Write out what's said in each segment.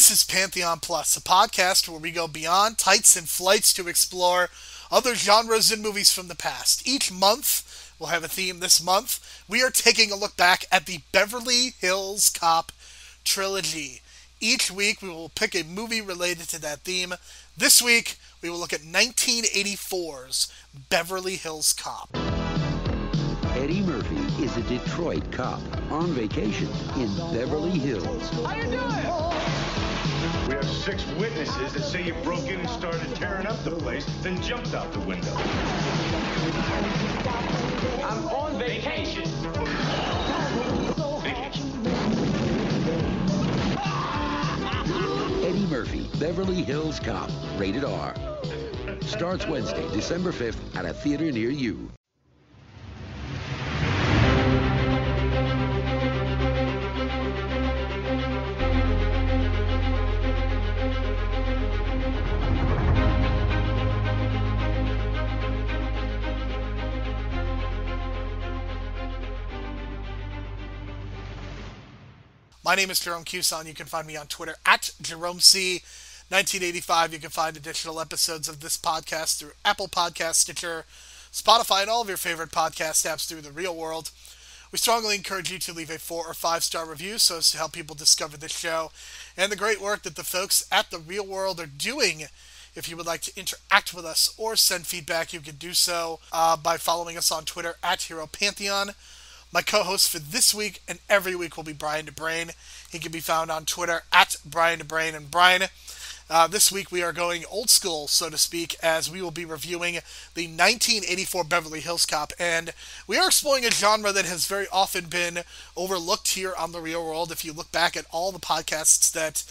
This is Pantheon Plus, a podcast where we go beyond tights and flights to explore other genres and movies from the past. Each month, we'll have a theme. This month, we are taking a look back at the Beverly Hills Cop trilogy. Each week, we will pick a movie related to that theme. This week, we will look at 1984's Beverly Hills Cop. Eddie Murphy is a Detroit cop on vacation in Beverly Hills. How you doing? We have 6 witnesses that say you broke in and started tearing up the place, then jumped out the window. I'm on vacation. Eddie Murphy, Beverly Hills Cop, rated R. Starts Wednesday, December 5th at a theater near you. My name is Jerome Cuson. You can find me on Twitter at JeromeC1985. You can find additional episodes of this podcast through Apple Podcasts, Stitcher, Spotify, and all of your favorite podcast apps through The Real World. We strongly encourage you to leave a 4 or 5-star review so as to help people discover this show and the great work that the folks at The Real World are doing. If you would like to interact with us or send feedback, you can do so by following us on Twitter at HeroPantheon. My co-host for this week and every week will be Brian DeBrain. He can be found on Twitter at Brian DeBrain. And Brian, this week we are going old school, so to speak, as we will be reviewing the 1984 Beverly Hills Cop. And we are exploring a genre that has very often been overlooked here on The Real World. If you look back at all the podcasts that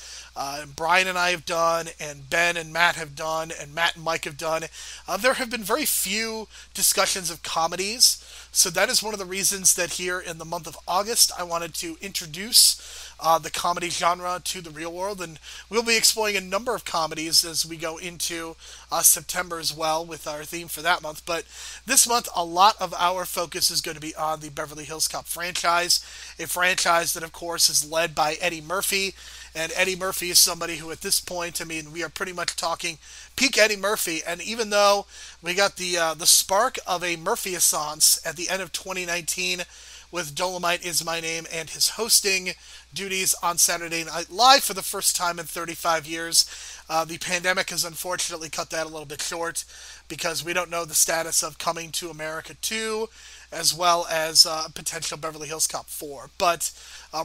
Brian and I have done, and Ben and Matt have done, and Matt and Mike have done, there have been very few discussions of comedies. So that is one of the reasons that here in the month of August, I wanted to introduce the comedy genre to The Real World, and we'll be exploring a number of comedies as we go into September as well with our theme for that month. But this month, a lot of our focus is going to be on the Beverly Hills Cop franchise, a franchise that, of course, is led by Eddie Murphy. And Eddie Murphy is somebody who, at this point, we are pretty much talking peak Eddie Murphy. And even though we got the spark of a Murphy-assance at the end of 2019 with Dolomite Is My Name and his hosting duties on Saturday Night Live for the first time in 35 years, the pandemic has unfortunately cut that a little bit short because we don't know the status of Coming to America 2 as well as potential Beverly Hills Cop 4. But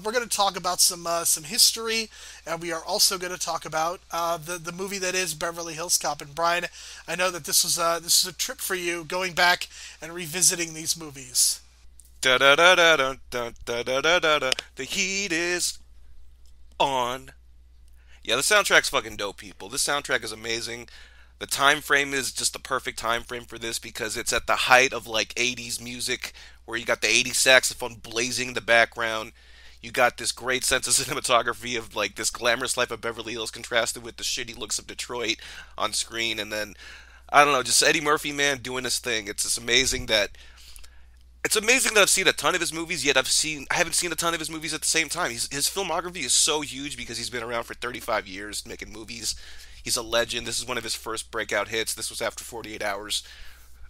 we're going to talk about some history, and we are also going to talk about the movie that is Beverly Hills Cop. And Brian, I know that this was a trip for you, going back and revisiting these movies. Da da da da da da da da da da. The heat is on. Yeah, the soundtrack's fucking dope, people. This soundtrack is amazing. The time frame is just the perfect time frame for this because it's at the height of like 80s music, where you got the 80s saxophone blazing in the background. You got this great sense of cinematography of like this glamorous life of Beverly Hills contrasted with the shitty looks of Detroit on screen. And then, I don't know, just Eddie Murphy, man, doing his thing. It's just amazing that I've seen a ton of his movies, yet I haven't seen a ton of his movies at the same time. His filmography is so huge because he's been around for 35 years making movies. He's a legend. This is one of his first breakout hits. This was after 48 Hours.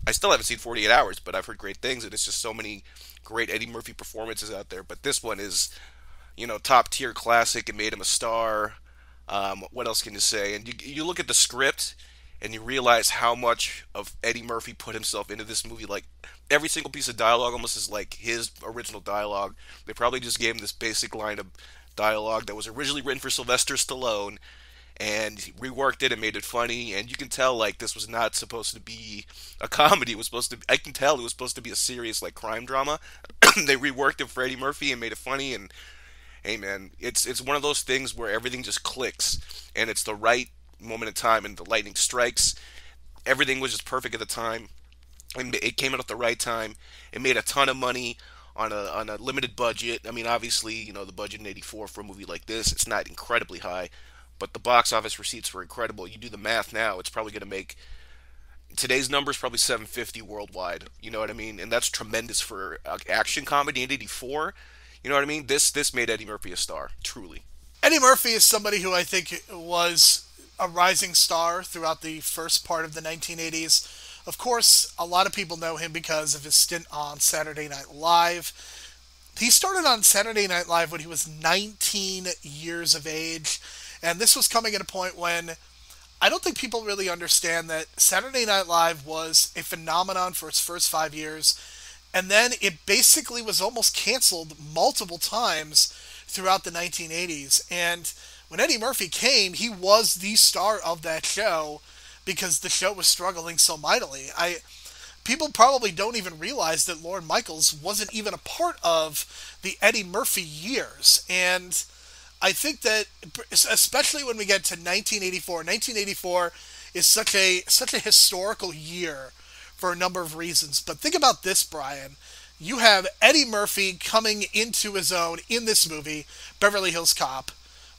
I still haven't seen 48 Hours, but I've heard great things, and it's just so many great Eddie Murphy performances out there. But this one is, top-tier classic. It made him a star. What else can you say? And you look at the script, and you realize how much of Eddie Murphy put himself into this movie. Like, every single piece of dialogue almost is like his original dialogue. They probably just gave him this basic line of dialogue that was originally written for Sylvester Stallone, and he reworked it and made it funny. And you can tell, like, this was not supposed to be a comedy. I can tell it was supposed to be a serious, like, crime drama. They reworked it for Eddie Murphy and made it funny. And hey, man, it's one of those things where everything just clicks, and it's the right moment in time, and the lightning strikes. Everything was just perfect at the time, and it came out at the right time. It made a ton of money on a limited budget. I mean, obviously, the budget in '84 for a movie like this, it's not incredibly high, but the box office receipts were incredible. You do the math now, it's probably going to make today's numbers probably 750 worldwide. You know what I mean? And that's tremendous for action comedy in '84. You know what I mean? This made Eddie Murphy a star, truly. Eddie Murphy is somebody who I think was a rising star throughout the first part of the 1980s. Of course, a lot of people know him because of his stint on Saturday Night Live. He started on Saturday Night Live when he was 19 years of age, and this was coming at a point when I don't think people really understand that Saturday Night Live was a phenomenon for its first 5 years, and then it basically was almost canceled multiple times throughout the 1980s. And when Eddie Murphy came, he was the star of that show because the show was struggling so mightily. People probably don't even realize that Lorne Michaels wasn't even a part of the Eddie Murphy years. And I think that, especially when we get to 1984 is such a historical year for a number of reasons. But think about this, Brian. You have Eddie Murphy coming into his own in this movie, Beverly Hills Cop,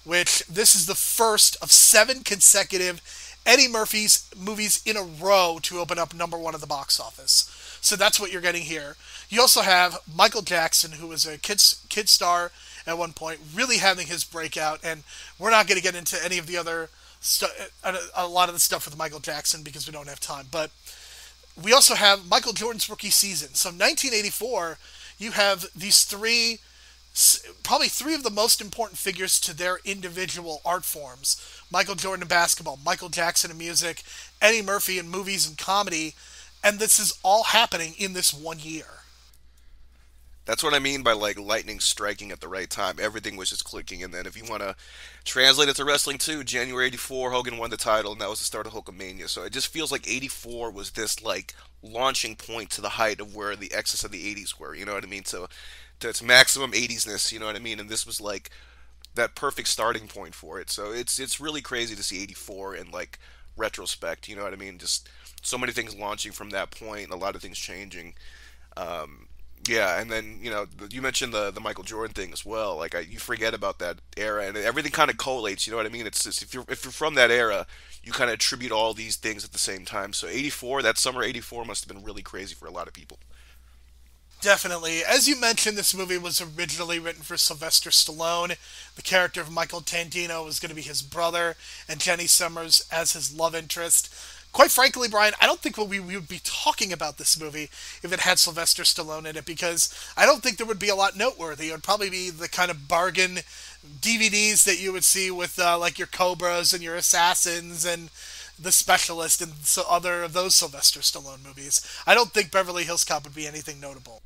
which this is the first of 7 consecutive Eddie Murphy's movies in a row to open up #1 at the box office. So that's what you're getting here. You also have Michael Jackson, who was a kid star at one point, really having his breakout, and we're not going to get into any of the other a lot of the stuff with Michael Jackson because we don't have time. But we also have Michael Jordan's rookie season. So 1984, you have these probably three of the most important figures to their individual art forms. Michael Jordan in basketball, Michael Jackson in music, Eddie Murphy in movies and comedy, and this is all happening in this 1 year. That's what I mean by like lightning striking at the right time. Everything was just clicking, and then if you want to translate it to wrestling too, January '84, Hogan won the title, and that was the start of Hulkamania. So it just feels like '84 was this like launching point to the height of where the excess of the '80s were. You know what I mean? To its maximum '80s-ness. You know what I mean? And this was like that perfect starting point for it. So it's really crazy to see '84 in like retrospect. You know what I mean? Just so many things launching from that point, and a lot of things changing. Yeah, and then you mentioned the Michael Jordan thing as well. Like you forget about that era, and everything kind of collates. You know what I mean? It's just, if you're from that era, you kind of attribute all these things at the same time. So '84, that summer '84 must have been really crazy for a lot of people. Definitely. As you mentioned, this movie was originally written for Sylvester Stallone. The character of Michael Tandino was going to be his brother, and Jenny Summers as his love interest. Quite frankly, Brian, I don't think we would be talking about this movie if it had Sylvester Stallone in it, because I don't think there would be a lot noteworthy. It would probably be the kind of bargain DVDs that you would see with like your Cobras and your Assassins and The Specialist and so other of those Sylvester Stallone movies. I don't think Beverly Hills Cop would be anything notable.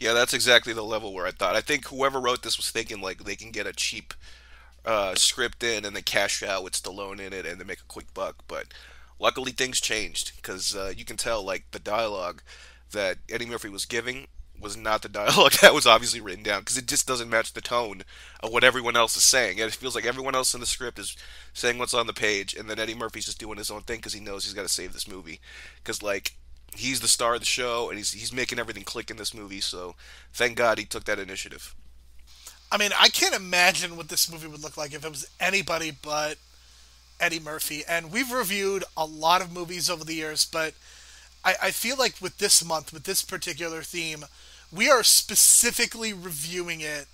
Yeah, that's exactly the level where I thought. I think whoever wrote this was thinking like they can get a cheap script in and then cash out with Stallone in it and then make a quick buck, but luckily things changed because you can tell like the dialogue that Eddie Murphy was giving was not the dialogue that was obviously written down, because it just doesn't match the tone of what everyone else is saying. And it feels like everyone else in the script is saying what's on the page, and then Eddie Murphy's just doing his own thing because he knows he's got to save this movie. Because like he's the star of the show and he's making everything click in this movie. So thank God he took that initiative. I mean, I can't imagine what this movie would look like if it was anybody but Eddie Murphy. And we've reviewed a lot of movies over the years, but I feel like with this month, with this particular theme, we are specifically reviewing it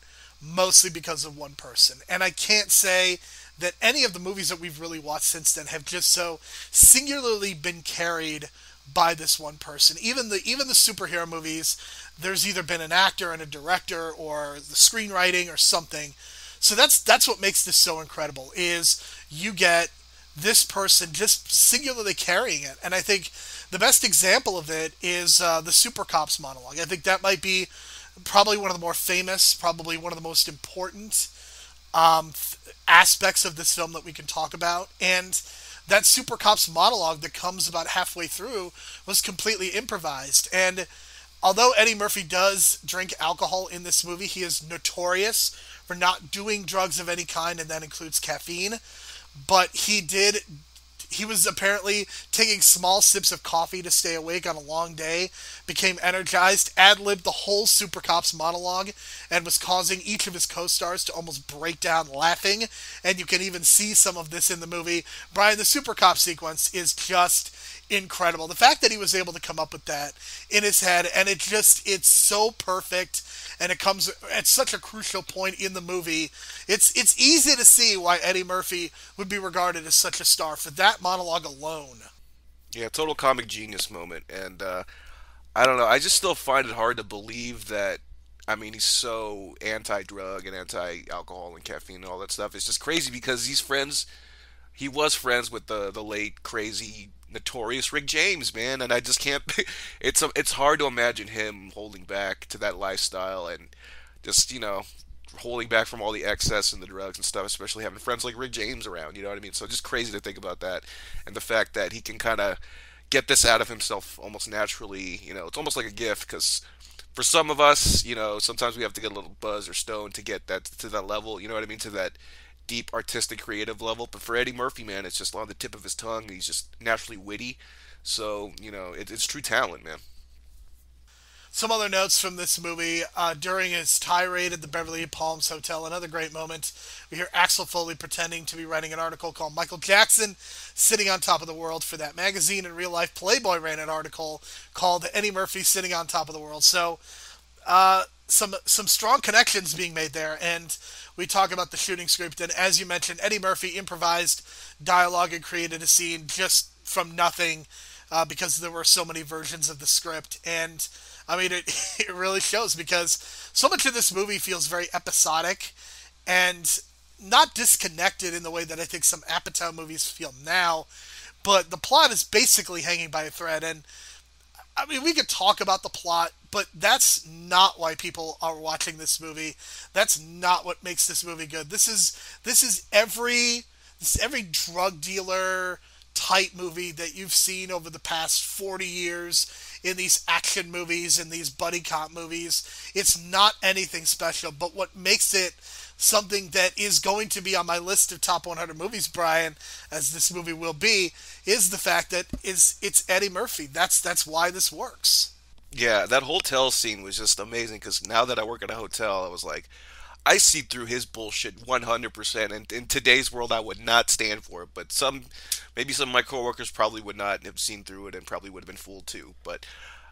mostly because of one person. And I can't say that any of the movies that we've really watched since then have just so singularly been carried by this one person. Even the superhero movies, there's either been an actor and a director or the screenwriting or something. So that's what makes this so incredible, is you get this person just singularly carrying it. And I think the best example of it is the Super Cops monologue. I think that might be probably one of the more famous, probably one of the most important aspects of this film that we can talk about. And that Super Cops monologue that comes about halfway through was completely improvised. And although Eddie Murphy does drink alcohol in this movie, he is notorious for not doing drugs of any kind, and that includes caffeine. But he did he was apparently taking small sips of coffee to stay awake on a long day, became energized, ad-libbed the whole Super Cops monologue, and was causing each of his co-stars to almost break down laughing. And you can even see some of this in the movie. Brian, the Super Cop sequence is just incredible. The fact that he was able to come up with that in his head, and it's so perfect, and it comes at such a crucial point in the movie. It's easy to see why Eddie Murphy would be regarded as such a star for that monologue alone. Yeah, total comic genius moment. And I don't know, I just still find it hard to believe that. I mean, he's so anti-drug and anti-alcohol and caffeine and all that stuff. It's just crazy because he was friends with the late, crazy, notorious Rick James, man, and I just can't. It's hard to imagine him holding back to that lifestyle and just holding back from all the excess and the drugs and stuff, especially having friends like Rick James around. You know what I mean? So just crazy to think about that, and the fact that he can kind of get this out of himself almost naturally. It's almost like a gift because. For some of us, sometimes we have to get a little buzz or stoned to get that to that level. You know what I mean? To that deep artistic creative level. But for Eddie Murphy, man, it's just on the tip of his tongue. He's just naturally witty. So, it's true talent, man. Some other notes from this movie. During his tirade at the Beverly Palms Hotel, another great moment, we hear Axel Foley pretending to be writing an article called Michael Jackson Sitting on Top of the World for that magazine. In real life, Playboy ran an article called Eddie Murphy Sitting on Top of the World. So some strong connections being made there. And we talk about the shooting script. And as you mentioned, Eddie Murphy improvised dialogue and created a scene just from nothing because there were so many versions of the script. And I mean, it really shows because so much of this movie feels very episodic and not disconnected in the way that I think some Apatow movies feel now, but the plot is basically hanging by a thread. And I mean, we could talk about the plot, but that's not why people are watching this movie. That's not what makes this movie good. This is every drug dealer type movie that you've seen over the past 40 years in these action movies and these buddy cop movies. It's not anything special, but what makes it something that is going to be on my list of top 100 movies, Brian, as this movie will be, is the fact that it's Eddie Murphy. That's why this works. Yeah, that hotel scene was just amazing because now that I work at a hotel, I was like, I see through his bullshit 100%. And in today's world, I would not stand for it. But maybe some of my coworkers probably would not have seen through it and probably would have been fooled too. But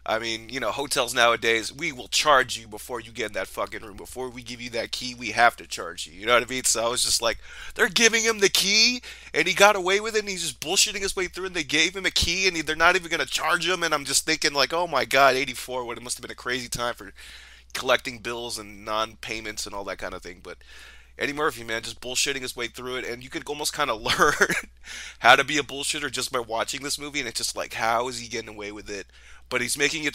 I mean, hotels nowadays, we will charge you before you get in that fucking room. Before we give you that key, we have to charge you. You know what I mean? So I was just like, they're giving him the key, and he got away with it, and he's just bullshitting his way through, and they gave him a key, and they're not even going to charge him. And I'm just thinking, like, oh my God, 84, it must have been a crazy time for collecting bills and non-payments and all that kind of thing. But Eddie Murphy, man, just bullshitting his way through it, and you could almost kind of learn how to be a bullshitter just by watching this movie, and it's just like, how is he getting away with it? But he's making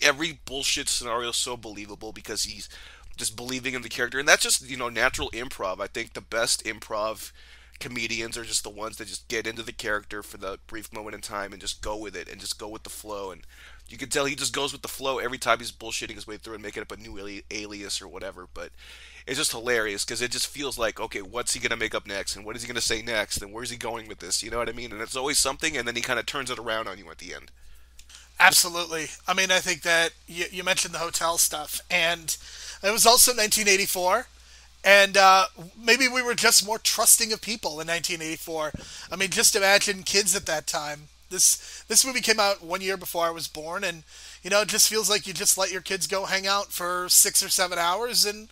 every bullshit scenario so believable because he's just believing in the character, and that's just natural improv. I think the best improv comedians are just the ones that just get into the character for the brief moment in time and just go with it and just go with the flow. And you can tell he just goes with the flow every time he's bullshitting his way through and making up a new alias or whatever. But it's just hilarious because it just feels like, okay, what's he going to make up next? And what is he going to say next? And where's he going with this? You know what I mean? And it's always something, and then he kind of turns it around on you at the end. Absolutely. I mean, I think that you mentioned the hotel stuff, and it was also 1984, and maybe we were just more trusting of people in 1984. I mean, just imagine kids at that time. This movie came out 1 year before I was born, and it just feels like you just let your kids go hang out for 6 or 7 hours and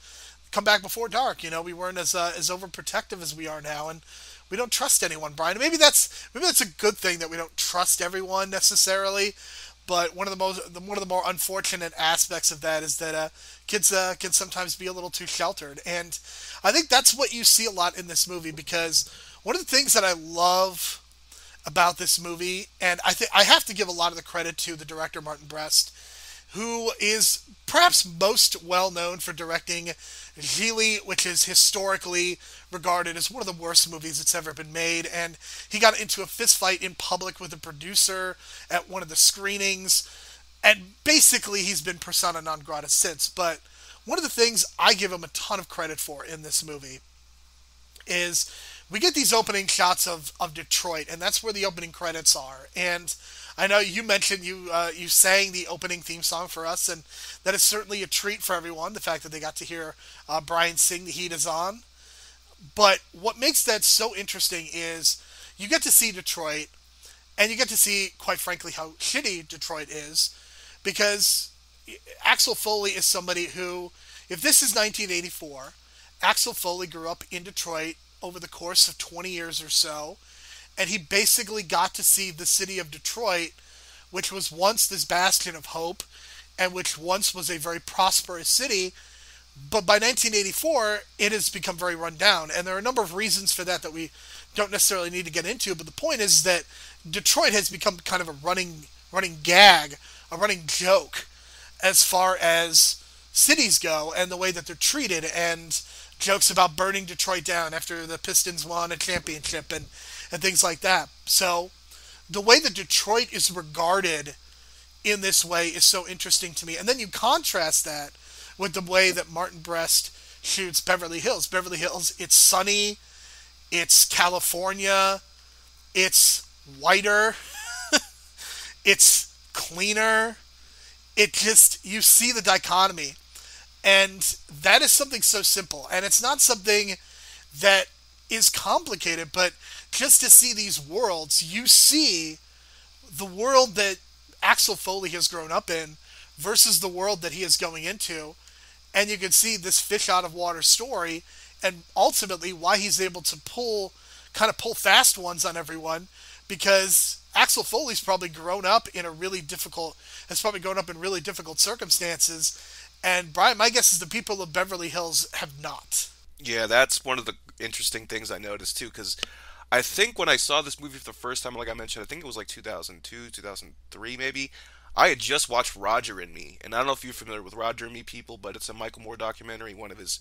come back before dark. We weren't as overprotective as we are now, and we don't trust anyone, Brian. Maybe that's a good thing that we don't trust everyone necessarily. But one of the more unfortunate aspects of that is that kids can sometimes be a little too sheltered, and I think that's what you see a lot in this movie. Because one of the things that I love about this movie, and I think I have to give a lot of the credit to the director Martin Brest, who is perhaps most well known for directing Gigli, which is historically regarded as one of the worst movies that's ever been made, and he got into a fistfight in public with a producer at one of the screenings, and basically he's been persona non grata since. But one of the things I give him a ton of credit for in this movie is we get these opening shots of Detroit, and that's where the opening credits are. And I know you mentioned you sang the opening theme song for us, and that is certainly a treat for everyone. The fact that they got to hear Brian sing "The Heat Is On." But what makes that so interesting is you get to see Detroit, and you get to see, quite frankly, how shitty Detroit is, because Axel Foley is somebody who, if this is 1984, Axel Foley grew up in Detroit over the course of 20 years or so, and he basically got to see the city of Detroit, which was once this bastion of hope, and which once was a very prosperous city, but by 1984, it has become very run down, and there are a number of reasons for that we don't necessarily need to get into, but the point is that Detroit has become kind of a running gag, a running joke, as far as cities go, and the way that they're treated, and jokes about burning Detroit down after the Pistons won a championship, and things like that. So, the way that Detroit is regarded in this way is so interesting to me, and then you contrast that with the way that Martin Brest shoots Beverly Hills. Beverly Hills, it's sunny, it's California, it's whiter, it's cleaner. It just, you see the dichotomy. And that is something so simple. And it's not something that is complicated, but just to see these worlds, you see the world that Axel Foley has grown up in versus the world that he is going into. And you can see this fish out of water story, and ultimately why he's able to pull fast ones on everyone, because Axel Foley's probably grown up in really difficult circumstances, and Brian, my guess is the people of Beverly Hills have not. Yeah, that's one of the interesting things I noticed too, because I think when I saw this movie for the first time, like I mentioned, I think it was like 2002, 2003 maybe, I had just watched Roger and Me, and I don't know if you're familiar with Roger and Me, people, but it's a Michael Moore documentary, one of his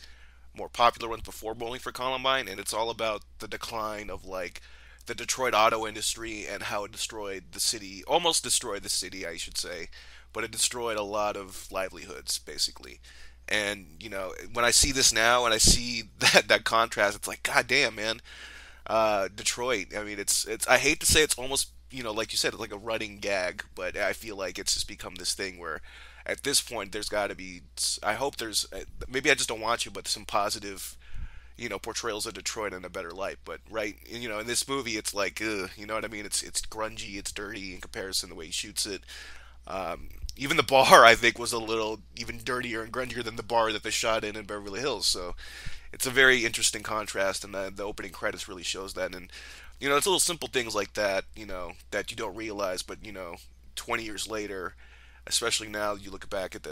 more popular ones before Bowling for Columbine, and it's all about the decline of, like, the Detroit auto industry and how it destroyed the city, almost destroyed the city, I should say, but it destroyed a lot of livelihoods, basically. And, you know, when I see this now and I see that contrast, it's like, God damn, man. Detroit, I mean, it's I hate to say it's almost, you know, like you said, like a running gag, but I feel like it's just become this thing where at this point there's got to be, I hope there's, maybe I just don't want you, but some positive, you know, portrayals of Detroit in a better light. But right, you know, in this movie it's like, ugh, you know what I mean, it's grungy, it's dirty in comparison to the way he shoots it. Even the bar, I think, was a little even dirtier and grungier than the bar that they shot in Beverly Hills. So it's a very interesting contrast, and the opening credits really shows that. And, you know, it's little simple things like that, you know, that you don't realize, but, you know, 20 years later, especially now, you look back at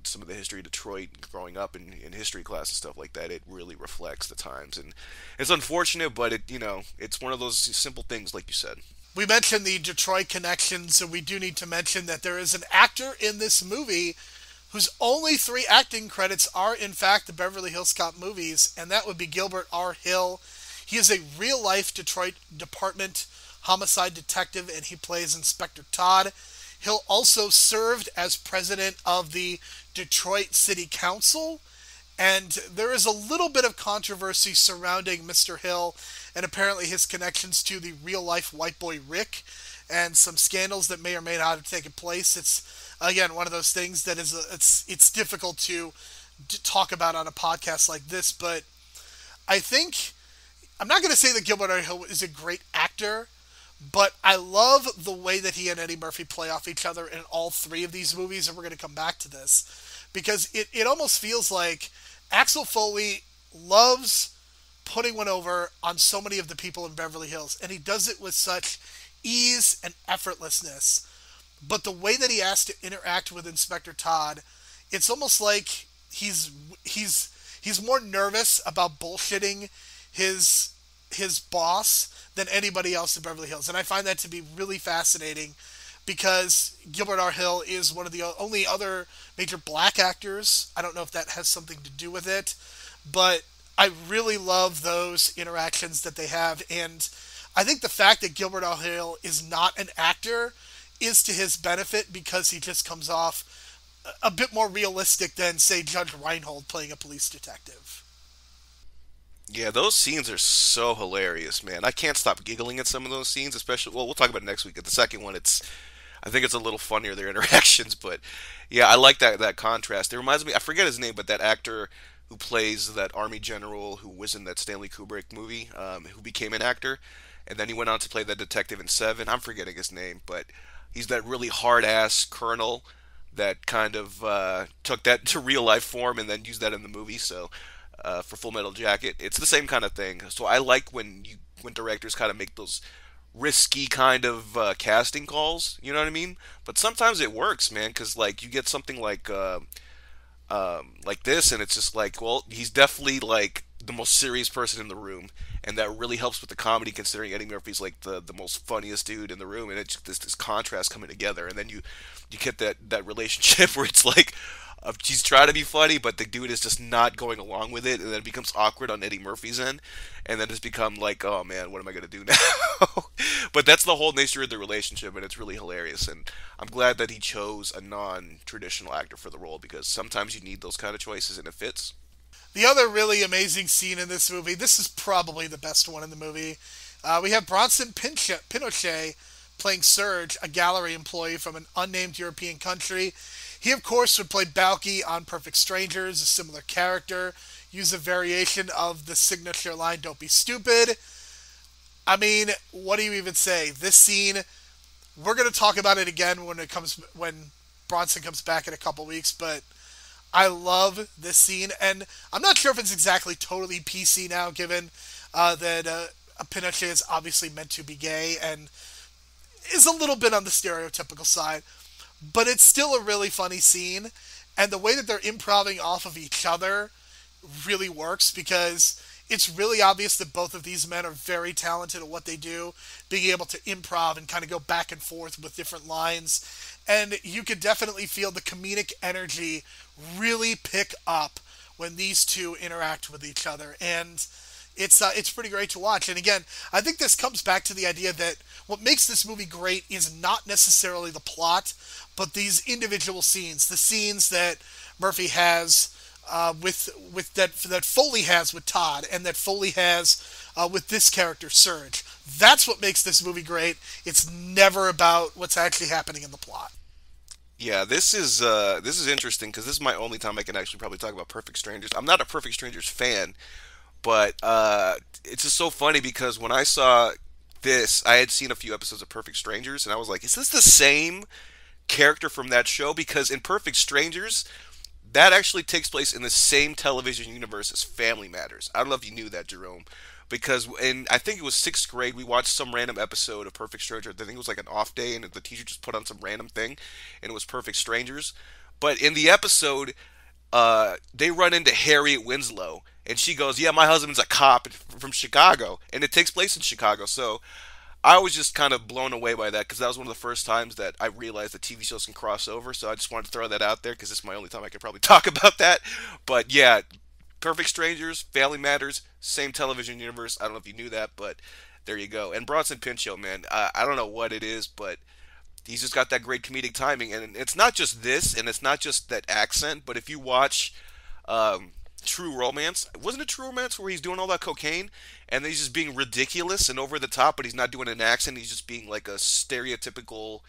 some of the history of Detroit growing up in history class and stuff like that, it really reflects the times. And it's unfortunate, but it, you know, it's one of those simple things, like you said. We mentioned the Detroit connections, and we do need to mention that there is an actor in this movie whose only 3 acting credits are, in fact, the Beverly Hills Cop movies, and that would be Gilbert R. Hill. He is a real-life Detroit Department homicide detective, and he plays Inspector Todd. Hill also served as president of the Detroit City Council, and there is a little bit of controversy surrounding Mr. Hill and apparently his connections to the real-life white boy Rick, and some scandals that may or may not have taken place. It's, again, one of those things that is it's difficult to talk about on a podcast like this, but I think, I'm not going to say that Gilbert R. Hill is a great actor, but I love the way that he and Eddie Murphy play off each other in all 3 of these movies, and we're going to come back to this, because it almost feels like Axel Foley loves putting one over on so many of the people in Beverly Hills, and he does it with such ease and effortlessness. But the way that he has to interact with Inspector Todd, it's almost like he's more nervous about bullshitting his boss than anybody else in Beverly Hills. And I find that to be really fascinating, because Gilbert R. Hill is one of the only other major black actors. I don't know if that has something to do with it, but I really love those interactions that they have. And I think the fact that Gilbert R. Hill is not an actor is to his benefit, because he just comes off a bit more realistic than, say, Judge Reinhold playing a police detective. Yeah, those scenes are so hilarious, man. I can't stop giggling at some of those scenes, especially. Well, we'll talk about it next week. At the second one, I think it's a little funnier their interactions, but yeah, I like that contrast. It reminds me. I forget his name, but that actor who plays that army general who was in that Stanley Kubrick movie, who became an actor, and then he went on to play that detective in Seven. I'm forgetting his name, but he's that really hard ass colonel that kind of took that to real life form and then used that in the movie. So for Full Metal Jacket, it's the same kind of thing. So I like when directors kind of make those risky kind of casting calls. You know what I mean? But sometimes it works, man, because like you get something like this, and it's just like, well, he's definitely like the most serious person in the room, and that really helps with the comedy, considering Eddie Murphy's like the most funniest dude in the room, and it's just this contrast coming together, and then you get that relationship where it's like. He's trying to be funny, but the dude is just not going along with it, and then it becomes awkward on Eddie Murphy's end, and then it's become like, oh man, what am I gonna do now? But that's the whole nature of the relationship, and it's really hilarious. And I'm glad that he chose a non-traditional actor for the role because sometimes you need those kind of choices, and it fits. The other really amazing scene in this movie, this is probably the best one in the movie. We have Bronson Pinochet playing Serge, a gallery employee from an unnamed European country. He, of course, would play Balky on Perfect Strangers, a similar character, use a variation of the signature line, "Don't be stupid." I mean, what do you even say? This scene, we're going to talk about it again when Bronson comes back in a couple weeks, but I love this scene, and I'm not sure if it's exactly totally PC now, given that Pinochet is obviously meant to be gay and is a little bit on the stereotypical side, but it's still a really funny scene, and the way that they're improvising off of each other really works because it's really obvious that both of these men are very talented at what they do, being able to improv and kind of go back and forth with different lines. And you could definitely feel the comedic energy really pick up when these two interact with each other. And it's pretty great to watch. And again, I think this comes back to the idea that what makes this movie great is not necessarily the plot, but these individual scenes, the scenes that Murphy has with that Foley has with Todd, and that Foley has with this character Serge. That's what makes this movie great. It's never about what's actually happening in the plot. Yeah, this is interesting because this is my only time I can actually probably talk about Perfect Strangers. I'm not a Perfect Strangers fan, but it's just so funny because when I saw this, I had seen a few episodes of Perfect Strangers, and I was like, is this the same character from that show? Because in Perfect Strangers, that actually takes place in the same television universe as Family Matters. I don't know if you knew that, Jerome. Because in, I think it was sixth grade, we watched some random episode of Perfect Strangers. I think it was like an off day, and the teacher just put on some random thing, and it was Perfect Strangers. But in the episode, they run into Harriet Winslow, and she goes, "Yeah, my husband's a cop from Chicago," and it takes place in Chicago. So I was just kind of blown away by that because that was one of the first times that I realized that TV shows can cross over. So I just wanted to throw that out there because this is my only time I could probably talk about that. But yeah, Perfect Strangers, Family Matters, same television universe. I don't know if you knew that, but there you go. And Bronson Pinchot, man, I don't know what it is, but he's just got that great comedic timing. And it's not just this, and it's not just that accent, but if you watch True Romance, wasn't it True Romance where he's doing all that cocaine and then he's just being ridiculous and over the top, but he's not doing an accent. He's just being like a stereotypical,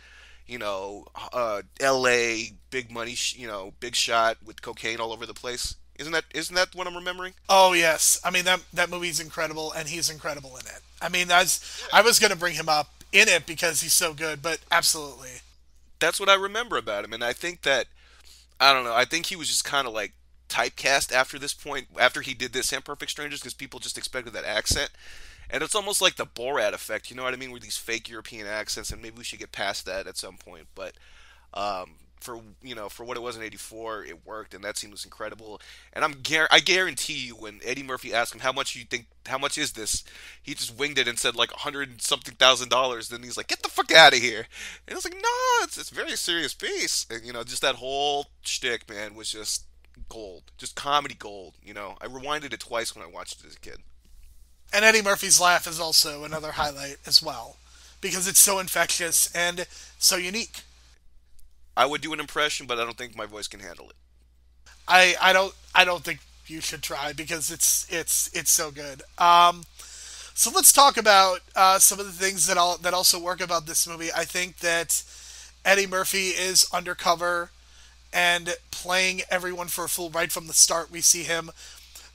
L.A. big money, big shot with cocaine all over the place. Isn't that what I'm remembering? Oh yes, I mean that movie's incredible, and he's incredible in it. I mean, I was going to bring him up in it because he's so good, but absolutely. That's what I remember about him, and I think that I don't know. I think he was just kind of like typecast after this point, after he did this and Perfect Strangers, because people just expected that accent. And it's almost like the Borat effect, you know what I mean? With these fake European accents, and maybe we should get past that at some point. But for what it was in '84, it worked, and that scene was incredible. And I guarantee you, when Eddie Murphy asked him how much is this, he just winged it and said like $100 something thousand. Then he's like, "Get the fuck out of here!" And I was like, "No, it's a very serious piece." And just that whole shtick, man, was just gold, just comedy gold. I rewinded it twice when I watched it as a kid. And Eddie Murphy's laugh is also another highlight as well, because it's so infectious and so unique. I would do an impression, but I don't think my voice can handle it. I don't think you should try because it's so good. So let's talk about some of the things that also work about this movie. I think that Eddie Murphy is undercover and playing everyone for a fool right from the start. We see him.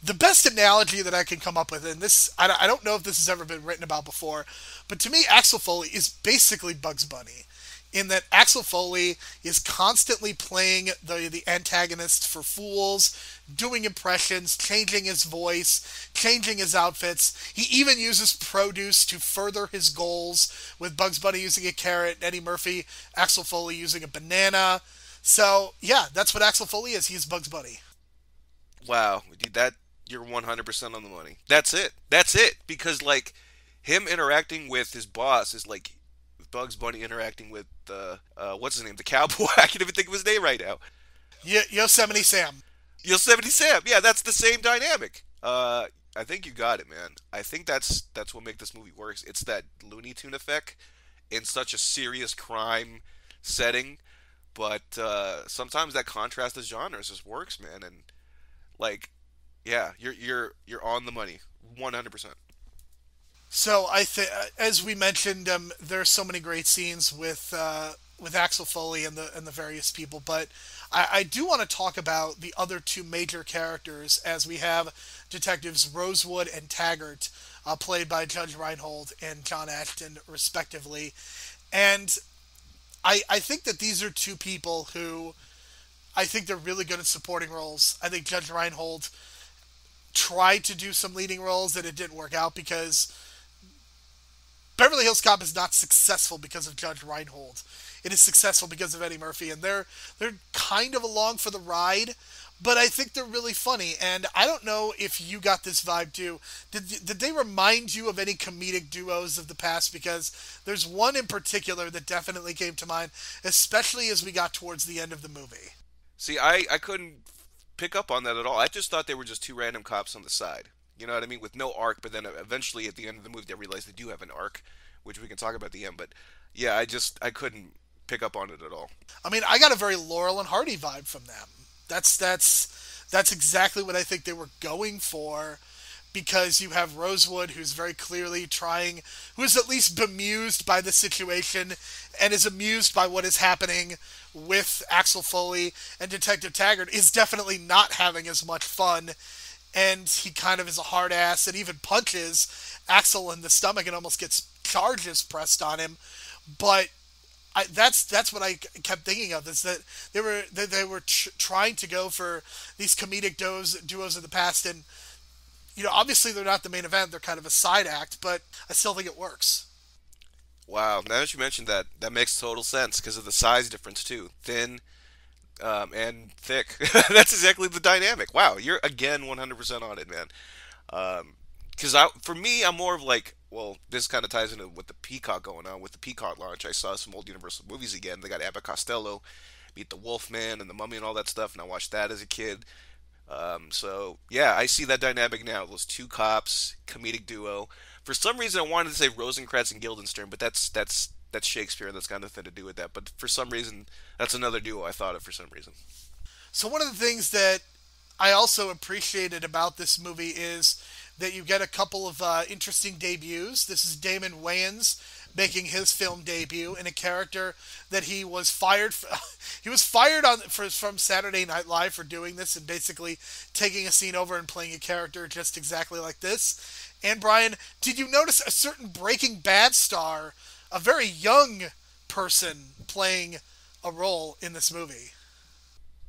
The best analogy that I can come up with, and this, I don't know if this has ever been written about before, but to me, Axel Foley is basically Bugs Bunny, in that Axel Foley is constantly playing the antagonist for fools, doing impressions, changing his voice, changing his outfits. He even uses produce to further his goals, with Bugs Bunny using a carrot, Eddie Murphy, Axel Foley using a banana. So, yeah, that's what Axel Foley is. He's Bugs Bunny. Wow, dude, you're 100% on the money. That's it. Because, like, him interacting with his boss is like Bugs Bunny interacting with, what's his name? The cowboy. I can't even think of his name right now. Yosemite Sam. Yosemite Sam. Yeah, that's the same dynamic. I think you got it, man. I think that's what makes this movie work. It's that Looney Tune effect in such a serious crime setting. But sometimes that contrast of genres just works, man. And, like, yeah, you're on the money, 100%. So I think, as we mentioned, there are so many great scenes with Axel Foley and the various people, but I do want to talk about the other two major characters, as we have detectives Rosewood and Taggart, played by Judge Reinhold and John Ashton, respectively. And I think that these are two people who I think they're really good at supporting roles. I think Judge Reinhold tried to do some leading roles and it didn't work out because Beverly Hills Cop is not successful because of Judge Reinhold. It is successful because of Eddie Murphy, and they're kind of along for the ride, but I think they're really funny. And I don't know if you got this vibe too. Did they remind you of any comedic duos of the past? Because there's one in particular that definitely came to mind, especially as we got towards the end of the movie. See, I couldn't pick up on that at all. I just thought they were just two random cops on the side. You know what I mean? With no arc, but then eventually at the end of the movie they realize they do have an arc, which we can talk about at the end. But yeah, I couldn't pick up on it at all. I mean, I got a very Laurel and Hardy vibe from them. That's exactly what I think they were going for, because you have Rosewood, who's very clearly who is at least bemused by the situation and is amused by what is happening with Axel Foley, and Detective Taggart is definitely not having as much fun, and he kind of is a hard ass and even punches Axel in the stomach and almost gets charges pressed on him. But that's what I kept thinking of, is that they were trying to go for these comedic duos of the past, and obviously they're not the main event, they're kind of a side act, but I still think it works. Wow, now that you mentioned that makes total sense because of the size difference too. Thin and thick. That's exactly the dynamic. Wow, you're again 100% on it, man. Because for me, I'm more of like, well, this kind of ties into with the Peacock going on. With the Peacock launch, I saw some old Universal movies again. They got Abbott Costello, Meet the Wolfman, and the Mummy and all that stuff, and I watched that as a kid. So, yeah, I see that dynamic now. Those two cops, comedic duo. For some reason, I wanted to say Rosencrantz and Guildenstern, but that's Shakespeare, and that's got nothing to do with that. But for some reason, that's another duo I thought of for some reason. So one of the things that I also appreciated about this movie is that you get a couple of interesting debuts. This is Damon Wayans making his film debut in a character that he was fired from Saturday Night Live for doing this, and basically taking a scene over and playing a character just exactly like this. And Brian, did you notice a certain Breaking Bad star, a very young person, playing a role in this movie?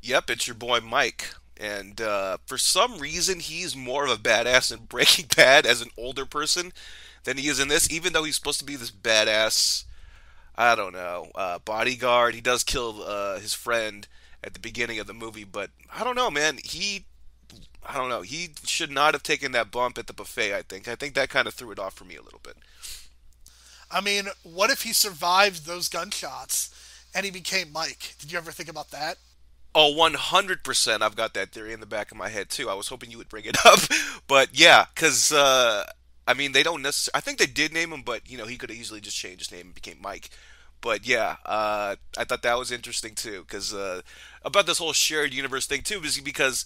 Yep, it's your boy Mike. And for some reason, he's more of a badass in Breaking Bad as an older person than he is in this, even though he's supposed to be this badass, I don't know, bodyguard. He does kill his friend at the beginning of the movie, but I don't know, man. He should not have taken that bump at the buffet, I think. I think that kind of threw it off for me a little bit. I mean, what if he survived those gunshots and he became Mike? Did you ever think about that? Oh, 100%. I've got that theory in the back of my head, too. I was hoping you would bring it up. But, yeah, because, I mean, they don't necessarily... I think they did name him, but, he could have easily just changed his name and became Mike. But, yeah, I thought that was interesting, too. Because, about this whole shared universe thing, too, because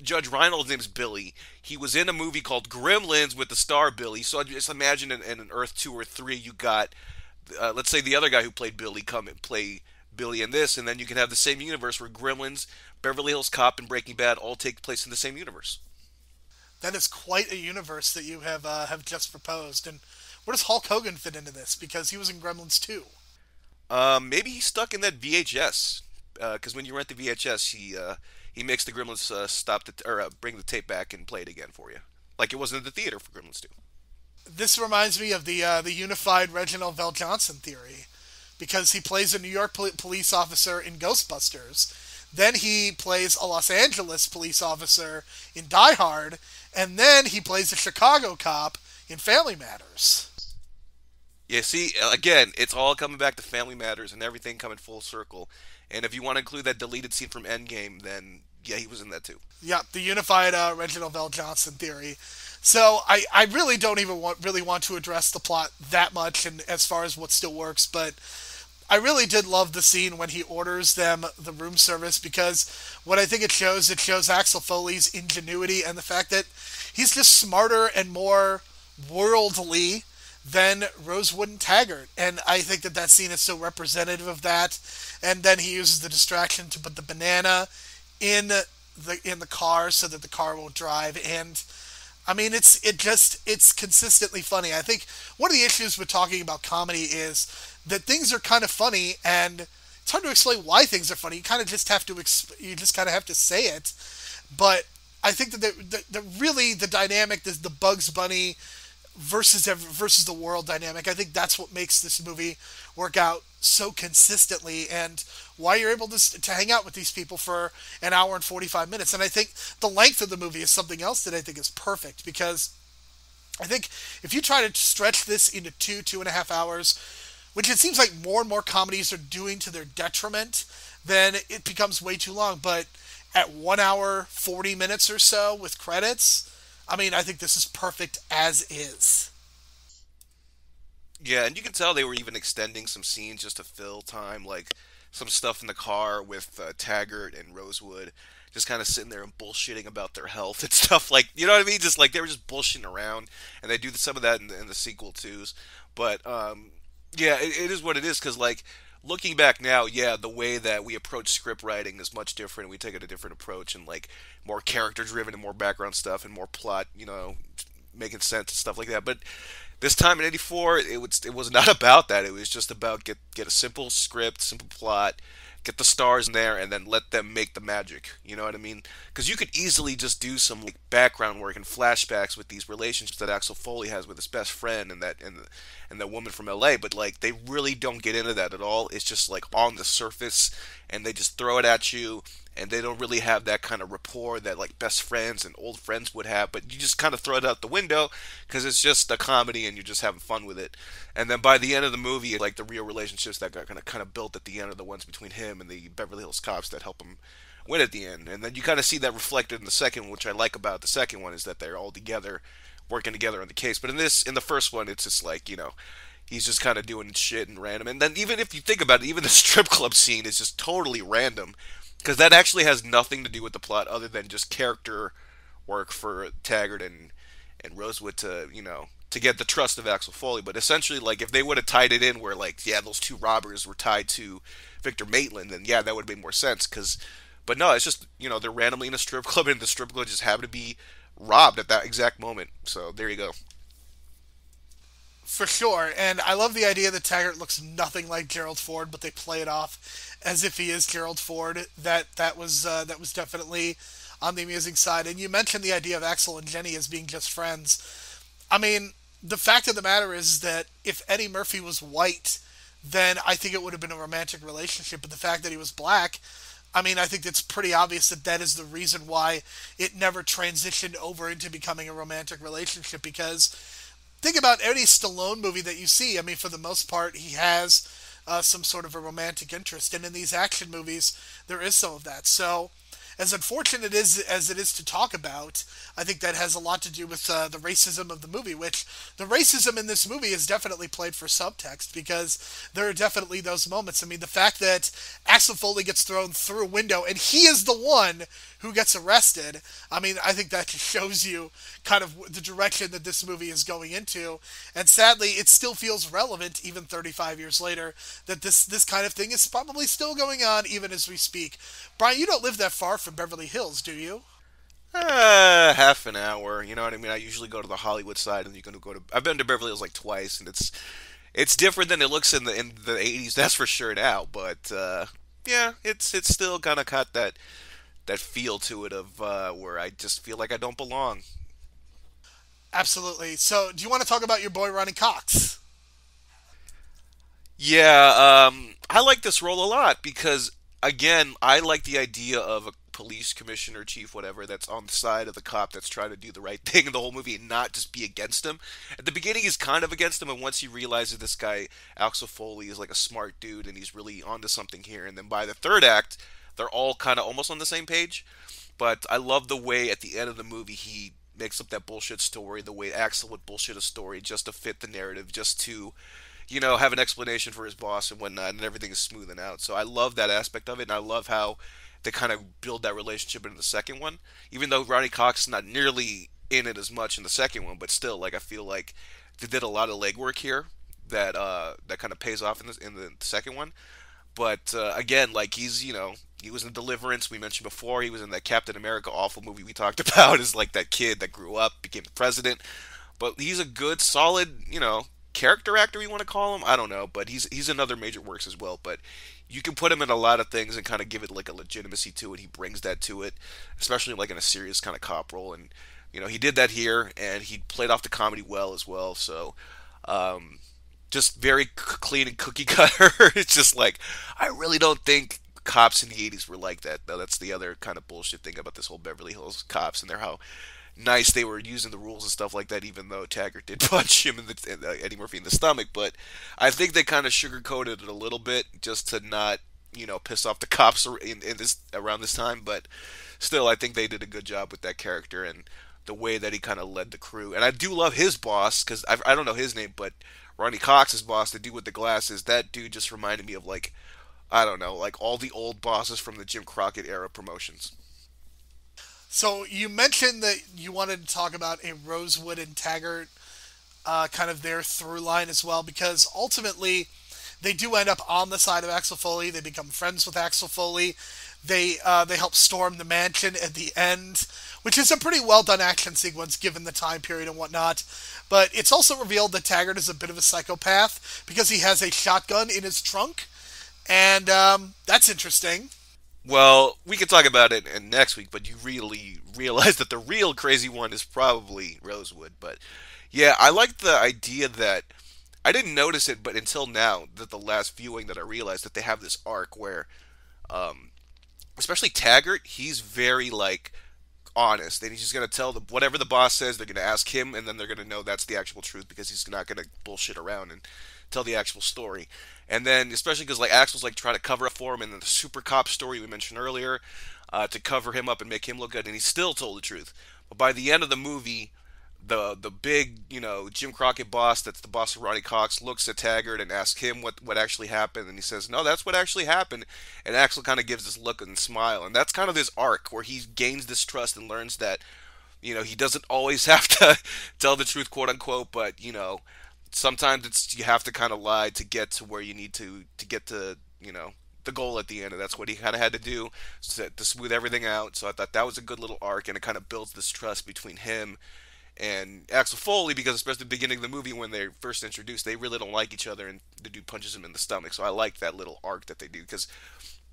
Judge Reinhold's name's Billy. He was in a movie called Gremlins with the star Billy. So just imagine in an Earth 2 or 3, you got, let's say, the other guy who played Billy come and play Billy in this, and then you can have the same universe where Gremlins, Beverly Hills Cop, and Breaking Bad all take place in the same universe. That is quite a universe that you have just proposed. And where does Hulk Hogan fit into this? Because he was in Gremlins too. Maybe he's stuck in that VHS. Because when you rent the VHS, he makes the Gremlins bring the tape back and play it again for you, like it wasn't in the theater for Gremlins 2. This reminds me of the unified Reginald Vell Johnson theory, because he plays a New York police officer in Ghostbusters, then he plays a Los Angeles police officer in Die Hard, and then he plays a Chicago cop in Family Matters. Yeah, see, again, it's all coming back to Family Matters and everything coming full circle. And if you want to include that deleted scene from Endgame, then yeah, he was in that too. Yeah, the unified Reginald Vell Johnson theory. So I really don't even want to address the plot that much, and as far as what still works, but I really did love the scene when he orders them the room service, because what I think it shows Axel Foley's ingenuity and the fact that he's just smarter and more worldly than Rosewood and Taggart. And I think that scene is so representative of that. And then he uses the distraction to put the banana in the car so that the car won't drive. And I mean, it's consistently funny. I think one of the issues with talking about comedy is that things are kind of funny, and it's hard to explain why things are funny. You kind of just have to say it. But I think that the dynamic, the Bugs Bunny versus the world dynamic, I think that's what makes this movie work out so consistently, and why you're able to hang out with these people for an hour and 45 minutes. And I think the length of the movie is something else that I think is perfect, because I think if you try to stretch this into 2.5 hours, which it seems like more and more comedies are doing to their detriment, then it becomes way too long. But at 1 hour 40 minutes or so with credits, I mean, I think this is perfect as is. Yeah, and you can tell they were even extending some scenes just to fill time, like some stuff in the car with Taggart and Rosewood, just kind of sitting there and bullshitting about their health and stuff, like, you know what I mean? Just like they were just bullshitting around, and they do some of that in the sequel too. But yeah, it is what it is, because like looking back now, yeah, the way that we approach script writing is much different. We take a different approach, and like more character driven and more background stuff and more plot, making sense and stuff like that. But this time in '84, it was not about that. It was just about get a simple script, simple plot, get the stars in there, and then let them make the magic. You know what I mean? Because you could easily just do some like background work and flashbacks with these relationships that Axel Foley has with his best friend and that woman from LA. But like they really don't get into that at all. It's just like on the surface, and they just throw it at you. And they don't really have that kind of rapport that like best friends and old friends would have, but you just kind of throw it out the window because it's just a comedy and you're just having fun with it. And then by the end of the movie, like the real relationships that got kind of built at the end are the ones between him and the Beverly Hills Cops that help him win at the end. And then you kind of see that reflected in the second one, which I like about the second one, is that they're all together, working together on the case. But in the first one, it's just like, he's just kind of doing shit and random. And then even if you think about it, even the strip club scene is just totally random. Because that actually has nothing to do with the plot other than just character work for Taggart and Rosewood to get the trust of Axel Foley. But essentially, like, if they would have tied it in where, like, yeah, those two robbers were tied to Victor Maitland, then yeah, that would have made more sense. But no, it's just, they're randomly in a strip club, and the strip club just happened to be robbed at that exact moment. So there you go. For sure, and I love the idea that Taggart looks nothing like Gerald Ford, but they play it off as if he is Gerald Ford. That was definitely on the amusing side. And you mentioned the idea of Axel and Jenny as being just friends. I mean, the fact of the matter is that if Eddie Murphy was white, then I think it would have been a romantic relationship. But the fact that he was black, I mean, I think it's pretty obvious that is the reason why it never transitioned over into becoming a romantic relationship, because think about any Stallone movie that you see. I mean, for the most part, he has some sort of a romantic interest. And in these action movies, there is some of that. So, as unfortunate as it is to talk about, I think that has a lot to do with the racism of the movie, which the racism in this movie is definitely played for subtext because there are definitely those moments. I mean, the fact that Axel Foley gets thrown through a window and he is the one who gets arrested, I mean, I think that just shows you kind of the direction that this movie is going into. And sadly, it still feels relevant even 35 years later that this kind of thing is probably still going on even as we speak. Brian, you don't live that far from Beverly Hills, do you? Half an hour. You know what I mean? I usually go to the Hollywood side, and you're gonna go to. I've been to Beverly Hills like twice, and it's different than it looks in the '80s. That's for sure now. But yeah, it's still kind of got that feel to it of where I just feel like I don't belong. Absolutely. So, do you want to talk about your boy Ronnie Cox? Yeah, I like this role a lot because, again, I like the idea of a police commissioner, chief, whatever, that's on the side of the cop that's trying to do the right thing in the whole movie and not just be against him. At the beginning, he's kind of against him, and once he realizes this guy, Axel Foley, is like a smart dude and he's really onto something here, and then by the third act, they're all kind of almost on the same page. But I love the way at the end of the movie he makes up that bullshit story, the way Axel would bullshit a story just to fit the narrative, just to have an explanation for his boss and whatnot, and everything is smoothing out. So I love that aspect of it, and I love how they kind of build that relationship in the second one. Even though Ronnie Cox is not nearly in it as much in the second one, but still, like I feel like they did a lot of legwork here that kind of pays off in the second one. But again, like he was in Deliverance. We mentioned before he was in that Captain America awful movie we talked about. Is like that kid that grew up, became the president. But he's a good, solid, character actor, you want to call him. I don't know, but he's in other major works as well. But you can put him in a lot of things and kind of give it like a legitimacy to it. He brings that to it, especially like in a serious kind of cop role. And he did that here, and he played off the comedy well as well. So. Just very clean and cookie cutter. It's just like I really don't think cops in the '80s were like that. Though that's the other kind of bullshit thing about this whole Beverly Hills cops and how nice they were using the rules and stuff like that. Even though Taggart did punch him in Eddie Murphy in the stomach, but I think they kind of sugarcoated it a little bit just to not piss off the cops in this around this time. But still, I think they did a good job with that character and the way that he kind of led the crew. And I do love his boss because I don't know his name, but Ronnie Cox's boss, the dude with the glasses, that dude just reminded me of like, I don't know, like all the old bosses from the Jim Crockett era promotions. So you mentioned that you wanted to talk about a Rosewood and Taggart kind of their through line as well, because ultimately they do end up on the side of Axel Foley. They become friends with Axel Foley. They help storm the mansion at the end, which is a pretty well done action sequence given the time period and whatnot. But it's also revealed that Taggart is a bit of a psychopath because he has a shotgun in his trunk, and that's interesting. Well, we could talk about it in next week, but you really realize that the real crazy one is probably Rosewood. But yeah, I like the idea that I didn't notice it, but until now, that the last viewing that I realized that they have this arc where, especially Taggart, he's very like honest, and he's just gonna tell them whatever the boss says. They're gonna ask him, and then they're gonna know that's the actual truth because he's not gonna bullshit around and tell the actual story. And then, especially because like Axel's like trying to cover up for him, and then the super cop story we mentioned earlier to cover him up and make him look good, and he still told the truth. But by the end of the movie, the big Jim Crockett boss, that's the boss of Ronnie Cox, looks at Taggart and asks him what actually happened, and he says, no, that's what actually happened. And Axel kind of gives this look and smile, and that's kind of this arc where he gains this trust and learns that he doesn't always have to tell the truth, quote unquote, but sometimes you have to kind of lie to get to where you need to get to the goal at the end, and that's what he kind of had to do to smooth everything out. So I thought that was a good little arc, and it kind of builds this trust between him and Axel Foley, because especially at the beginning of the movie when they're first introduced, they really don't like each other, and the dude punches him in the stomach. So I like that little arc that they do, because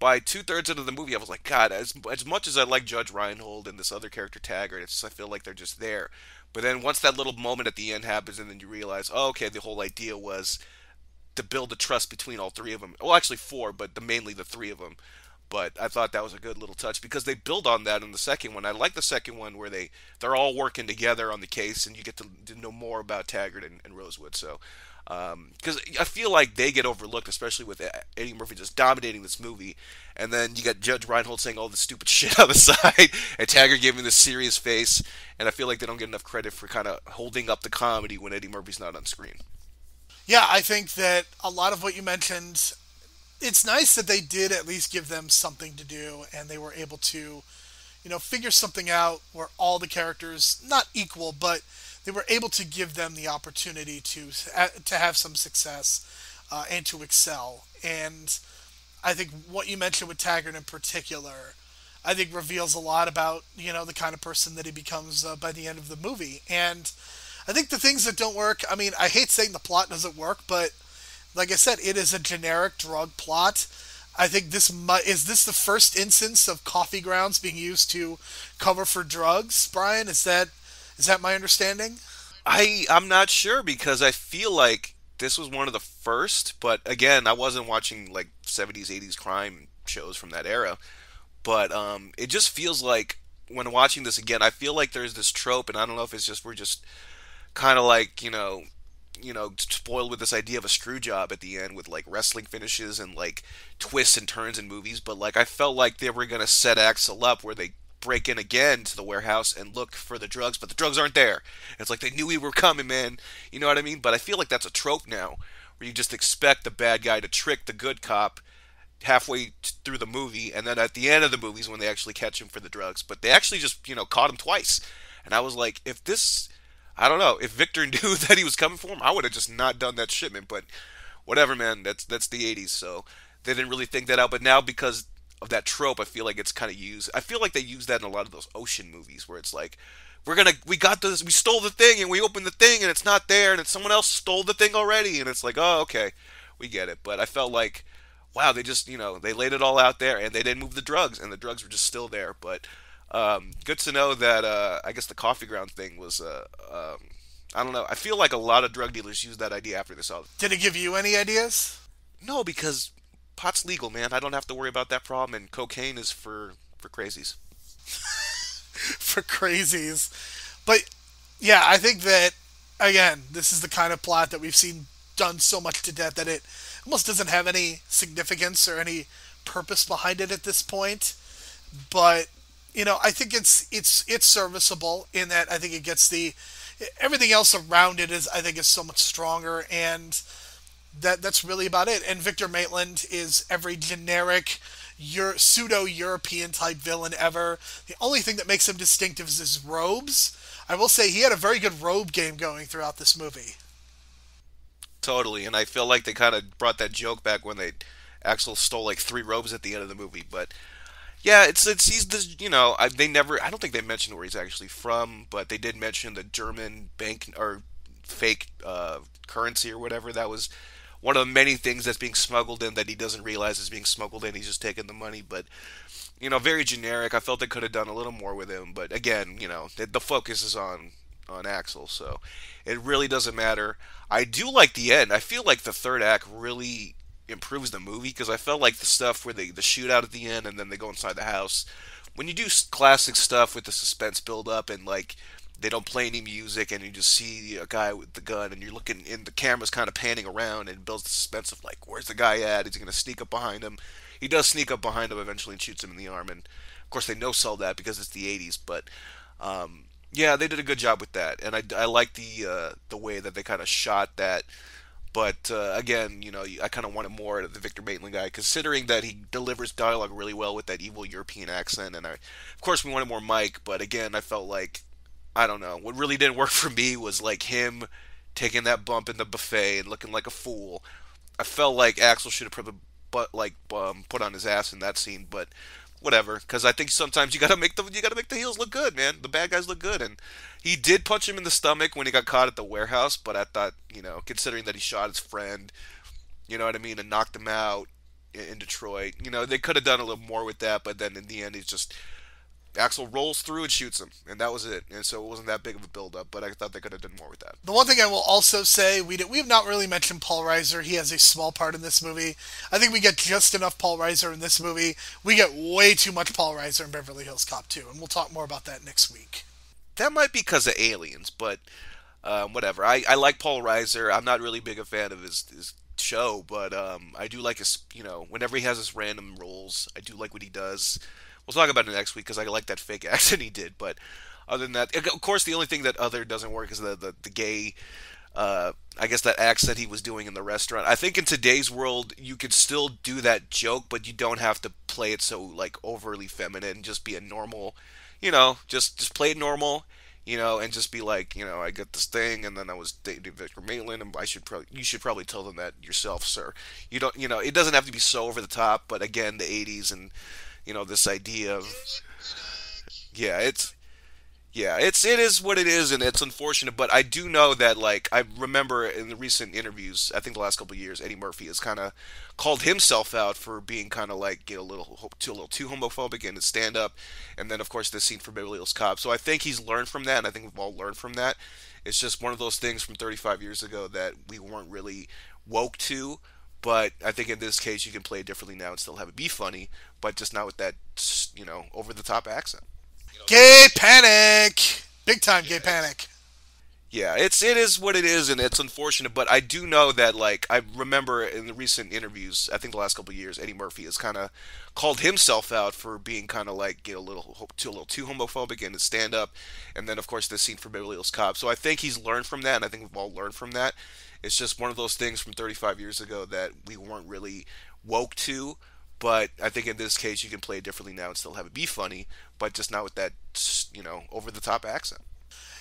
by 2/3 into the movie, I was like, God, as much as I like Judge Reinhold and this other character Taggart, I feel like they're just there. But then once that little moment at the end happens, and then you realize, oh, okay, the whole idea was to build the trust between all three of them. Well, actually four, but mainly the three of them. But I thought that was a good little touch because they build on that in the second one. I like the second one where they're all working together on the case, and you get to know more about Taggart and Rosewood. So Because I feel like they get overlooked, especially with Eddie Murphy just dominating this movie, and then you got Judge Reinhold saying all this stupid shit on the side, and Taggart giving this serious face, and I feel like they don't get enough credit for kind of holding up the comedy when Eddie Murphy's not on screen. Yeah, I think that a lot of what you mentioned, it's nice that they did at least give them something to do, and they were able to, figure something out where all the characters, not equal, but they were able to give them the opportunity to have some success and to excel. And I think what you mentioned with Taggart in particular, I think reveals a lot about the kind of person that he becomes by the end of the movie. And I think the things that don't work, I mean, I hate saying the plot doesn't work, but like I said, it is a generic drug plot. I think is this the first instance of coffee grounds being used to cover for drugs, Brian? Is that my understanding? I'm not sure because I feel like this was one of the first, but again, I wasn't watching like 70s, 80s crime shows from that era. But it just feels like when watching this again, I feel like there's this trope, and I don't know if it's just we're just kind of like spoiled with this idea of a screw job at the end with like wrestling finishes and like twists and turns in movies. But like I felt like they were gonna set Axel up where they break in again to the warehouse and look for the drugs, but the drugs aren't there. It's like they knew we were coming, man. You know what I mean? But I feel like that's a trope now, where you just expect the bad guy to trick the good cop halfway through the movie, and then at the end of the movies when they actually catch him for the drugs. But they actually just caught him twice, and I was like, if this, I don't know, if Victor knew that he was coming for him, I would have just not done that shipment. But whatever, man. That's the '80s, so they didn't really think that out. But now because of that trope, I feel like it's kind of used. I feel like they use that in a lot of those ocean movies where it's like, we got this, we stole the thing, and we opened the thing, and it's not there, and it's someone else stole the thing already, and it's like, oh, okay, we get it. But I felt like, wow, they just, they laid it all out there, and they didn't move the drugs, and the drugs were just still there. But good to know that, I guess the coffee ground thing was, I don't know. I feel like a lot of drug dealers used that idea after they saw it. Did it give you any ideas? No, because pot's legal, man. I don't have to worry about that problem, and cocaine is for crazies. For crazies. But yeah, I think that again, this is the kind of plot that we've seen done so much to death that it almost doesn't have any significance or any purpose behind it at this point. But I think it's serviceable in that I think it gets the everything else around it is I think is so much stronger, and that's really about it. And Victor Maitland is every generic pseudo-European type villain ever. The only thing that makes him distinctive is his robes. I will say he had a very good robe game going throughout this movie. Totally, and I feel like they kind of brought that joke back when Axel stole like 3 robes at the end of the movie. But yeah, it's he's this I don't think they mentioned where he's actually from, but they did mention the German bank or fake currency or whatever. That was one of the many things that's being smuggled in that he doesn't realize is being smuggled in. He's just taking the money, but very generic. I felt they could have done a little more with him, but again, the focus is on Axel, so it really doesn't matter. I do like the end. I feel like the third act really improves the movie because I felt like the stuff where the shootout at the end and then they go inside the house. When you do classic stuff with the suspense build up and like they don't play any music and you just see a guy with the gun and you're looking and the camera's kind of panning around and builds the suspense of like, where's the guy at? Is he going to sneak up behind him? He does sneak up behind him eventually and shoots him in the arm, and of course they no-sell that because it's the '80s. But yeah, they did a good job with that, and I like the way that they kind of shot that. But again, I kind of wanted more of the Victor Maitland guy, considering that he delivers dialogue really well with that evil European accent. And of course, we wanted more Mike. But again, I felt like, I don't know, what really didn't work for me was like him taking that bump in the buffet and looking like a fool. I felt like Axel should have put on his ass in that scene, but whatever. Because I think sometimes you gotta make the heels look good, man. The bad guys look good, and he did punch him in the stomach when he got caught at the warehouse. But I thought, considering that he shot his friend, you know what I mean, and knocked him out in Detroit, they could have done a little more with that. But then in the end, Axel rolls through and shoots him, and that was it. And so it wasn't that big of a build-up, but I thought they could have done more with that. The one thing I will also say, we have not really mentioned Paul Reiser. He has a small part in this movie. I think we get just enough Paul Reiser in this movie. We get way too much Paul Reiser in Beverly Hills Cop 2, and we'll talk more about that next week. That might be because of aliens, but Whatever. I like Paul Reiser. I'm not really big a fan of his show, but I do like his, whenever he has his random roles, I do like what he does. We'll talk about it next week because I like that fake accent he did. But other than that, of course, the only thing that other doesn't work is the gay. I guess that accent he was doing in the restaurant. I think in today's world, you could still do that joke, but you don't have to play it so like overly feminine. Just be a normal, just play it normal, and just be like, I got this thing, and then I was dating Victor Maitland, and you should probably tell them that yourself, sir. You don't, it doesn't have to be so over the top, but again, the '80s and this idea of, yeah, it is what it is, and it's unfortunate. But I do know that, like, I remember in the recent interviews, I think the last couple of years, Eddie Murphy has kind of called himself out for being kind of like a little too homophobic in his stand up, and then of course this scene for Beverly Hills Cop. So I think he's learned from that, and I think we've all learned from that. It's just one of those things from 35 years ago that we weren't really woke to. But I think in this case, you can play it differently now and still have it be funny, but just not with that, over the top accent. Gay panic! Big time gay panic. Yeah, it is what it is, and it's unfortunate. But I do know that, like, I remember in the recent interviews, I think the last couple of years, Eddie Murphy has kind of called himself out for being kind of like a little too homophobic in his stand up, and then of course this scene for Beverly Hills Cop. So I think he's learned from that, and I think we've all learned from that. It's just one of those things from 35 years ago that we weren't really woke to. But I think in this case, you can play it differently now and still have it be funny, but just not with that, over the top accent.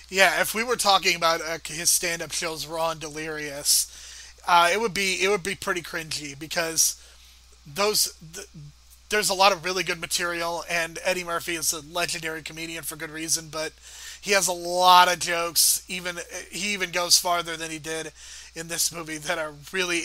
Yeah, if we were talking about his stand-up shows Raw and Delirious, it would be pretty cringy because there's a lot of really good material, and Eddie Murphy is a legendary comedian for good reason, but he has a lot of jokes. He even goes farther than he did in this movie that are really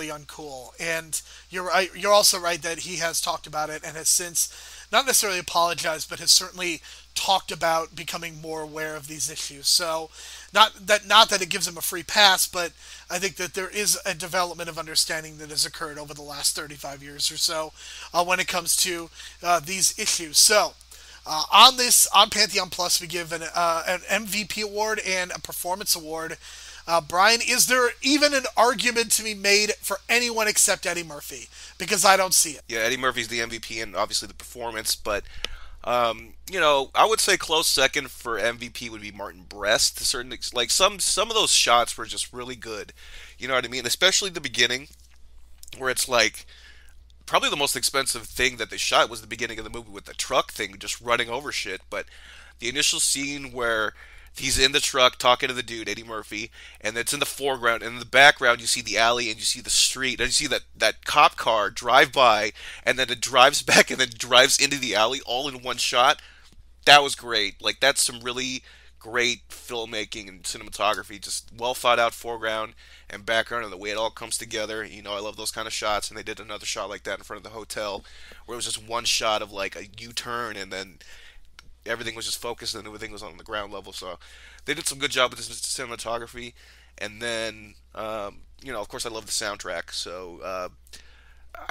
uncool. And you're right, you're also right that he has talked about it and has since not necessarily apologized, but has certainly talked about becoming more aware of these issues. So not that it gives him a free pass, but I think that there is a development of understanding that has occurred over the last 35 years or so when it comes to these issues. So on Pantheon Plus, we give an MVP award and a performance award. Brian, is there even an argument to be made for anyone except Eddie Murphy? Because I don't see it. Yeah, Eddie Murphy's the MVP and obviously the performance, but I would say close second for MVP would be Martin Brest. To certain like some of those shots were just really good. You know what I mean? Especially the beginning, where it's like probably the most expensive thing that they shot was the beginning of the movie with the truck thing just running over shit. But the initial scene where he's in the truck talking to the dude, Eddie Murphy, and it's in the foreground, and in the background you see the alley and you see the street, and you see that cop car drive by, and then it drives back and then drives into the alley all in one shot. That was great. Like, that's some really great filmmaking and cinematography, just well thought out foreground and background and the way it all comes together. I love those kind of shots, and they did another shot like that in front of the hotel where it was just one shot of like a U-turn, and then everything was just focused and everything was on the ground level. So they did some good job with this cinematography. And then, of course, I love the soundtrack. So,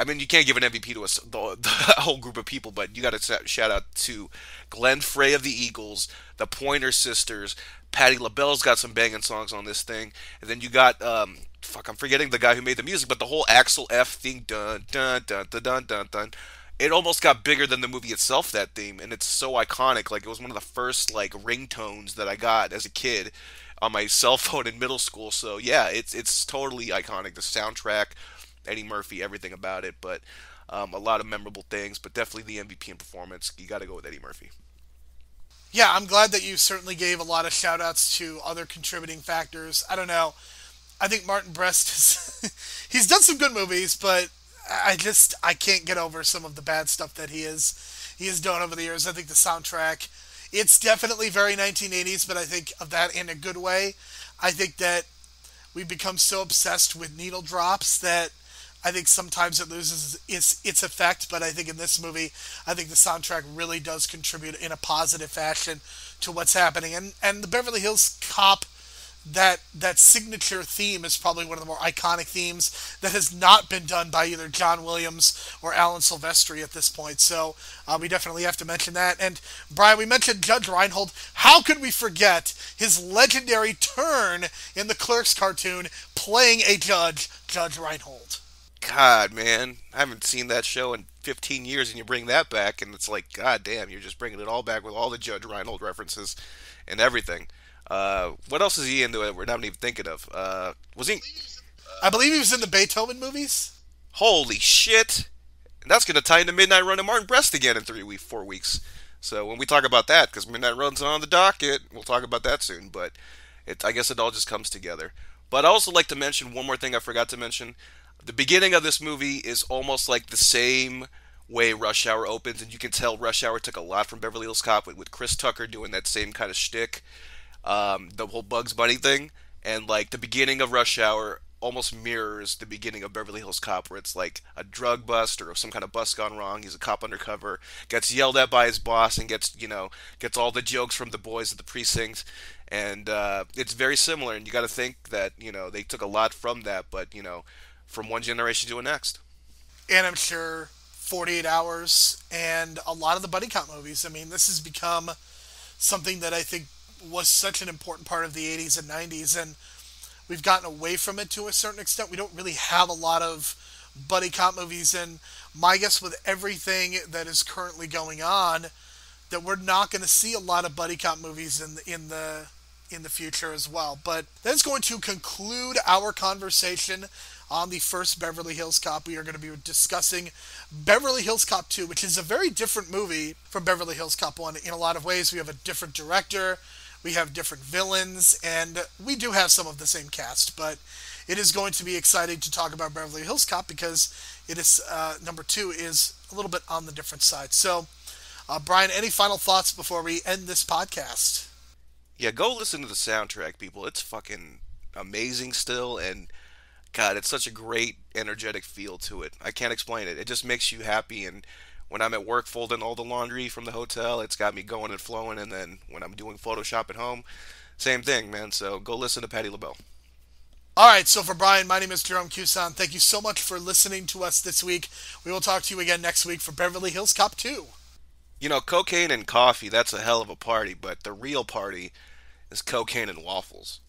you can't give an MVP to the whole group of people, but you got to shout out to Glenn Frey of the Eagles, the Pointer Sisters. Patti LaBelle's got some banging songs on this thing. And then you got, I'm forgetting the guy who made the music, but the whole Axel F thing, dun, dun, dun, dun, dun, dun, dun. It almost got bigger than the movie itself, that theme, and it's so iconic. Like, it was one of the first, like, ringtones that I got as a kid on my cell phone in middle school. So, yeah, it's totally iconic. The soundtrack, Eddie Murphy, everything about it, but a lot of memorable things, but definitely the MVP and performance. You got to go with Eddie Murphy. Yeah, I'm glad that you certainly gave a lot of shout-outs to other contributing factors. I don't know. I think Martin Brest he's done some good movies, but I can't get over some of the bad stuff that he has done over the years. I think the soundtrack, it's definitely very 1980s, but I think of that in a good way. I think that we've become so obsessed with needle drops that I think sometimes it loses its effect, but I think in this movie, I think the soundtrack really does contribute in a positive fashion to what's happening. And the Beverly Hills Cop that signature theme is probably one of the more iconic themes that has not been done by either John Williams or Alan Silvestri at this point. So we definitely have to mention that. And Brian, we mentioned Judge Reinhold. How could we forget his legendary turn in the Clerks cartoon playing a judge, Judge Reinhold? God, man, I haven't seen that show in 15 years, and you bring that back, and it's like, god damn, you're just bringing it all back with all the Judge Reinhold references and everything. What else is he into that we're not even thinking of? Was he? I believe he was in the Beethoven movies. Holy shit! And that's going to tie into Midnight Run and Martin Brest again in 4 weeks. So when we talk about that, because Midnight Run's on the docket, we'll talk about that soon. But I guess it all just comes together. But I also like to mention one more thing I forgot to mention. The beginning of this movie is almost like the same way Rush Hour opens, and you can tell Rush Hour took a lot from Beverly Hills Cop with Chris Tucker doing that same kind of shtick, the whole Bugs Bunny thing, and like the beginning of Rush Hour almost mirrors the beginning of Beverly Hills Cop, where it's like a drug bust or some kind of bust gone wrong. He's a cop undercover, gets yelled at by his boss, and gets all the jokes from the boys at the precinct, and it's very similar. And you got to think that they took a lot from that, but from one generation to the next. And I'm sure 48 Hours and a lot of the buddy cop movies. I mean, this has become something that I think was such an important part of the 80s and 90s, and we've gotten away from it to a certain extent. We don't really have a lot of buddy cop movies, and my guess with everything that is currently going on, that we're not going to see a lot of buddy cop movies in the future as well. But that's going to conclude our conversation on the first Beverly Hills Cop. We are going to be discussing Beverly Hills Cop 2, which is a very different movie from Beverly Hills Cop 1 in a lot of ways. We have a different director, we have different villains, and we do have some of the same cast, but it is going to be exciting to talk about Beverly Hills Cop because it is, number 2 is a little bit on the different side. So, Brian, any final thoughts before we end this podcast? Yeah, go listen to the soundtrack, people. It's fucking amazing still, and God, it's such a great, energetic feel to it. I can't explain it. It just makes you happy, and when I'm at work folding all the laundry from the hotel, it's got me going and flowing, and then when I'm doing Photoshop at home, same thing, man. So go listen to Patti LaBelle. All right, so for Brian, my name is Jerome Cusan. Thank you so much for listening to us this week. We will talk to you again next week for Beverly Hills Cop 2. Cocaine and coffee, that's a hell of a party, but the real party is cocaine and waffles.